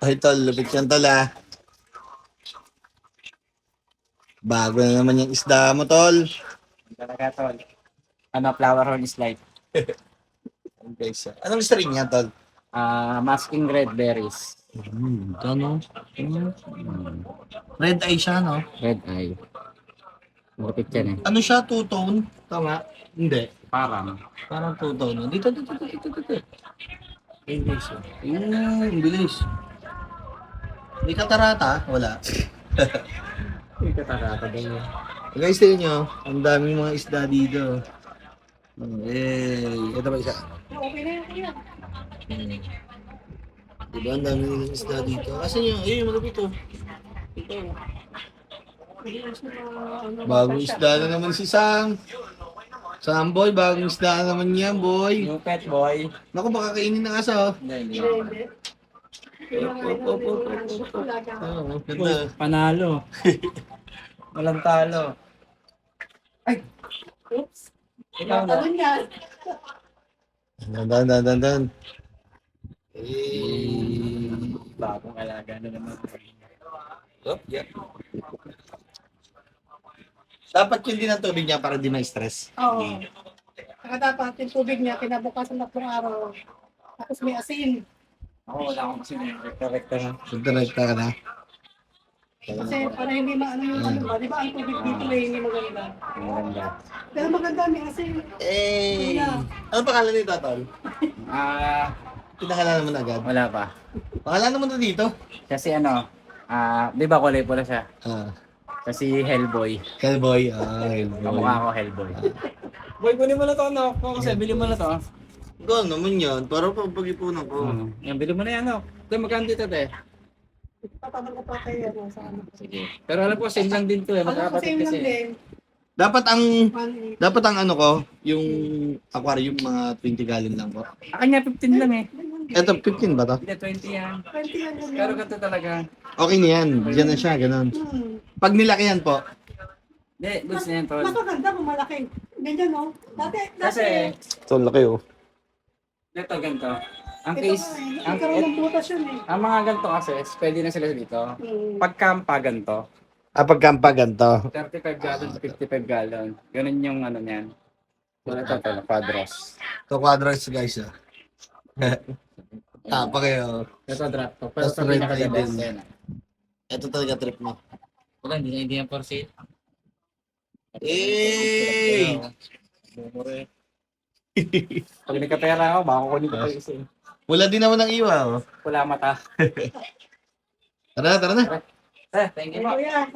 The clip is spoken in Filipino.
Ay, tol, lupit yan, tol, ah. Bago na naman yung isda mo, tol. Talaga, tol. Ano, flower horn is light. Okay, sir. Anong string yan, tol? Masking red berries. Ano? Red eye siya, no? Red eye. Lupit yan eh. Ano siya, two-tone? Tama? Hindi. Parang. Parang two-tone. Dito. Bilis. Bilis. May katarata? Wala. Hindi ka tarata din yun. Guys, tingnan nyo. Ang daming mga isda dito. Ito ba isa? Okay na yan. Diba, ang daming isda dito. Asan yun? Ayun, malapit to. Ito. Bagong isda na naman si Sam. Sam, boy. Bagong isda na naman yan, boy. New pet boy. Naku, baka kainin ng aso. Hindi. Oo, ganda. Panalo. Walang talo. Oops. Ikaw na. Talon yan. Dan. Bagong alaga na naman. Yeah. Dapat yun din ang tubig niya para di ma-stress. Oo. Saka dapat yung tubig niya, kinabukasan na 3 araw. Tapos may asin. Ako, wala akong kasi rekta na. Sunta ka na. Kasi para hindi maano yung ano ba. Di ba ang tubig dito ay hindi maganda. Maganda. Pero maganda may asin. Ano pangalan nito, tol? Pinakala naman agad. Wala pa. Pangalan naman to dito. Kasi ano, di ba kulay pula siya? Kasi Hellboy. Hellboy. Kamukha ko Hellboy. Boy, kunin mo na to, ano? Kasi bili mo na to. Ikaw naman yun. Para pag-ipunan ko. Yan, bili mo na yan, no? Ito, magkano dito, te? Tatanong ko pa kayo ano, sa ano. Sige. Pero alam ko, same lang din to, eh. Ano kasi Magkakapatid yung lang kasi. din. Dapat ang ano ko, yung aquarium mga 20 gallon lang ko. Kanya 15 lang eh. Eto, 15 ba to? Hindi, 20 yan. 20 yan yun. Pero ganito talaga. Okay na yan. Diyan na siya, ganun. Pag nilakihan po, Hindi, goods na yan, tol. Mas maganda kung malaki. Ganyan no? Dati. Kasi, ito laki oh. ito, ganito. Ang Ito case, nga, nagkaroon ng butas yun eh. ang mga ganito kasi, pwede na sila dito. Pagkampa ganito, Pagkampa ganito. 35 gallon to 55 gallon. Ganun yung ano niyan. So, ito, quadros. Ito quadrants guys ah. Tapa kayo. Ito, drop to. Pero Tapos sa red pinaka-the best eye yan. Ito talaga trip mo. Wala, hindi yan for sale. Eh! Bumure. Pag nagkapera ako, baka kunin ko pa yung isa. Wala din naman ang iwa oh. Wala mata. Tara na. Thank you po. Kuya.